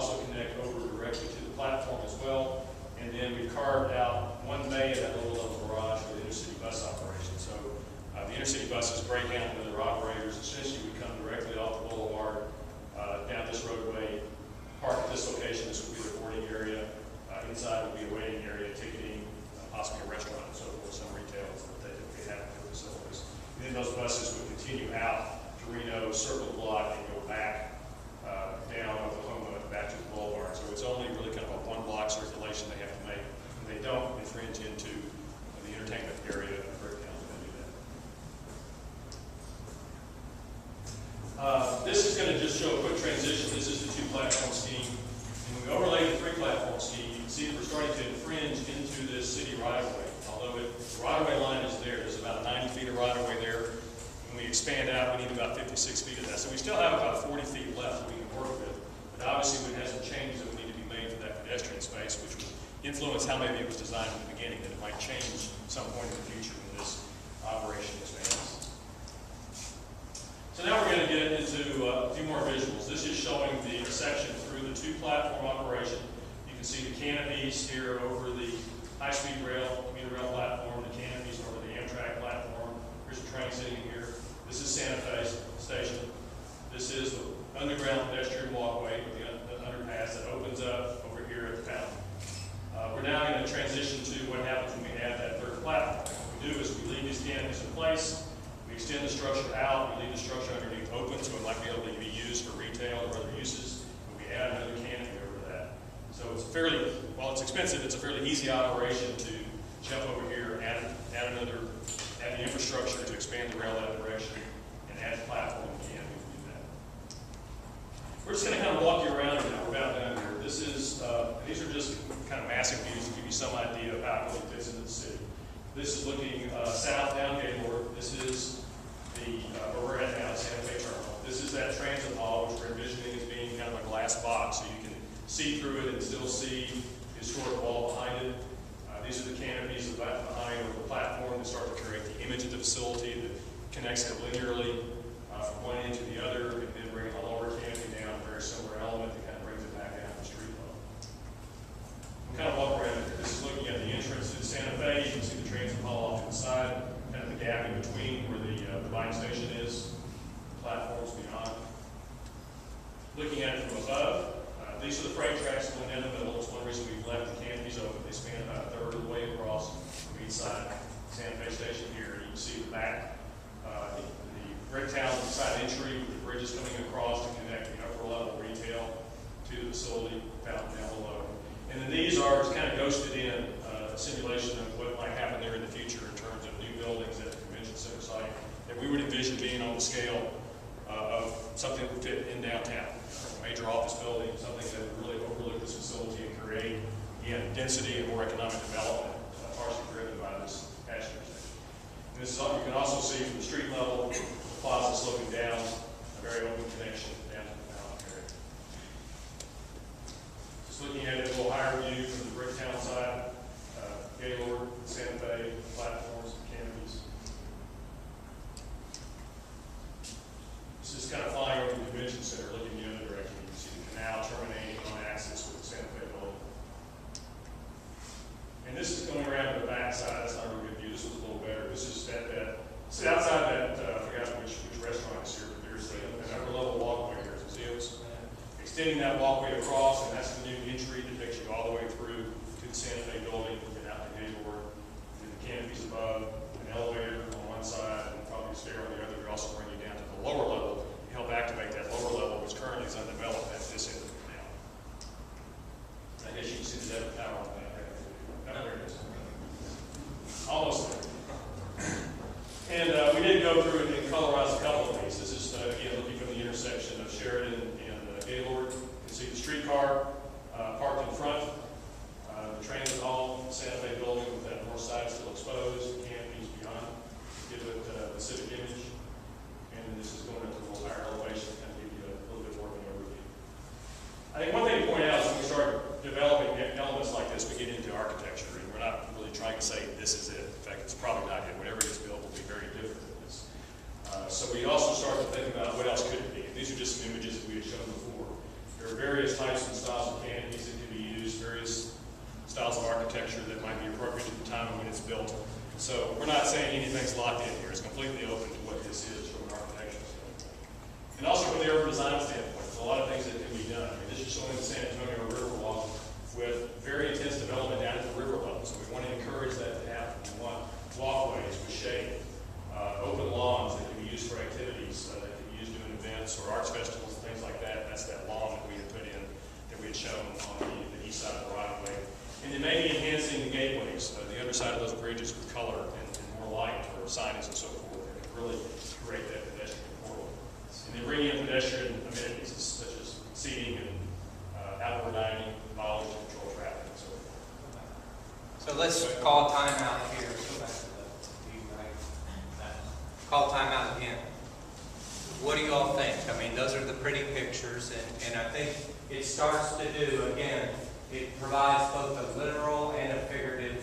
also connect over directly to the platform as well. And then we've carved out one bay in that little level garage for the intercity bus operation. So the intercity buses, Greyhound and other operators, essentially would come directly off the boulevard, down this roadway, park at this location. This would be the boarding area. Inside would be a waiting area, ticketing, possibly a restaurant and so forth, some retail that they typically have in their facilities. And then those buses would continue out to Reno, circle the block, and go back down Oklahoma back to the boulevard. So it's only really kind of a one-block circulation they have to make. And they don't infringe into the entertainment area of Bricktown when they do that. This is going to just show a quick transition. This is the two-platform scheme. And when we overlay the three-platform scheme, you can see that we're starting to infringe into this city right-of-way. Although the right-of-way line is there, there's about 90 feet of right-of-way there. When we expand out, we need about 56 feet of that. So we still have about 40 feet left that we can work with. But obviously, we have some changes that would need to be made for that pedestrian space, which would influence how maybe it was designed in the beginning, that it might change some point in the future when this operation expands. So now we're going to get into a few more visuals. This is showing the intersection through the two-platform operation. You can see the canopies here over the high-speed rail, commuter rail platform, the canopies over the Amtrak platform. Here's a train sitting here. This is Santa Fe Station. This is the underground pedestrian walkway with the underpass that opens up over here at the fountain. We're now going to transition to what happens when we add that third platform. What we do is we leave these canopies in place, we extend the structure out, we leave the structure underneath open so it might be able to be used for retail or other uses, and we add another canopy over that. So it's fairly, while it's expensive, it's a fairly easy operation to jump over here, add the infrastructure to expand the rail that direction, and add the platform again. We're just going to kind of walk you around now. We're about done here. This is, these are just kind of massive views to give you some idea of how it really fits into the city. This is looking south down Gaylord. This is the, where we're at now, Santa Fe Terminal. This is that transit hall, which we're envisioning as being kind of a glass box, so you can see through it and still see the historic wall behind it. These are the canopies behind over the platform that start to create the image of the facility that connects it linearly from one end to the other, and then bringing a lower canopy down, a very similar element that kind of brings it back down to the street level. We'll kind of walk around here. This is looking at the entrance to Santa Fe. You can see the transit hall off to the side, kind of the gap in between where the bike station is, the platforms beyond. Looking at it from above, these are the freight tracks going down the middle. It's one reason we've left the canopies open. They span about a third of the way across from each side Santa Fe Station here. You can see the back, the Bricktown side entry with the bridges coming across to connect the upper level retail to the facility fountain down below. And then these are kind of ghosted in a simulation of what might happen there in the future in terms of new buildings at the convention center site that we would envision being on the scale of something that would fit in downtown. A major office building, something that would really overlook this facility and create, again, density and more economic development, partially driven by this passenger station. And this is all, you can also see from the street level, the plaza sloping down, a very open connection down to the mountain area. Just looking at it a little higher view from the Bricktown side, Gaylord, Santa Fe, platforms, and canopies. This is kind of flying over the convention center, looking the other direction. You can see the canal terminating on axis with the Santa Fe building. And this is going around to the back side. That's not a really good view. This was a little better. This is see outside that, I forgot which restaurant is here, but there's an upper level walkway here. So see it's extending that walkway across, and that's the new entry that takes you all the way through to the Santa Fe building, and out to Gaylord, and the canopies above, an elevator on one side, and probably a stair on the other. We also bring you down to the lower level to help activate that lower level, which currently is undeveloped at this end of the canal. I guess you can see the depth power on that. Oh, there it is. Almost there. And we did go through and colorize a couple of these. This is, again, looking from the intersection of Sheridan and Gaylord. You can see the streetcar parked in front, the transit hall, Santa Fe building with that north side still exposed, canopies beyond, give it the civic image. And then this is going into a little higher elevation to kind of give you a little bit more of an overview. I think one thing to point out is when we start developing elements like this, we get into architecture, and we're not really trying to say this is it. In fact, it's probably not it. Whatever gets built will be very different than this. So we also start to think about what else could it be. And these are just some images that we had shown before. There There are various types and styles of canopies that can be used, various styles of architecture that might be appropriate at the time when it's built. So we're not saying anything's locked in here. It's completely open to what this is from an architectural standpoint. And also from the urban design standpoint, there's a lot of things that can be done. I mean, this is showing the San Antonio Riverwalk with very intense development down at the river level. So we want to encourage that to happen. We want walkways with shade, open lawns that can be used for activities, that can be used during events or arts festivals and things like that. That's that lawn that we had put in, that we had shown on the east side of the right of way. And then maybe enhancing the gateways, the other side of those bridges with color and more light or signage and so forth that can really create that pedestrian corridor. And then bringing in pedestrian amenities such as seating and outdoor dining, mileage control traffic and so forth. So let's call timeout here. Go back to the view, right? Call timeout again. What do you all think? I mean, those are the pretty pictures, and I think it starts to do, again, it provides both a literal and a figurative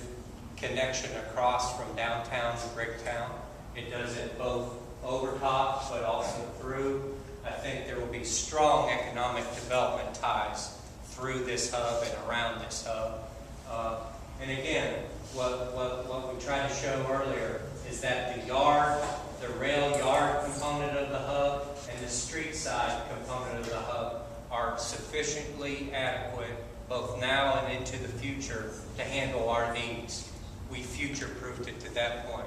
connection across from downtown to Bricktown. It does it both over top, but also through. I think there will be strong economic development ties through this hub and around this hub. And again, what we tried to show earlier is that the yard, the rail yard component of the hub and the street side component of the hub are sufficiently adequate both now and into the future to handle our needs. We future-proofed it to that point.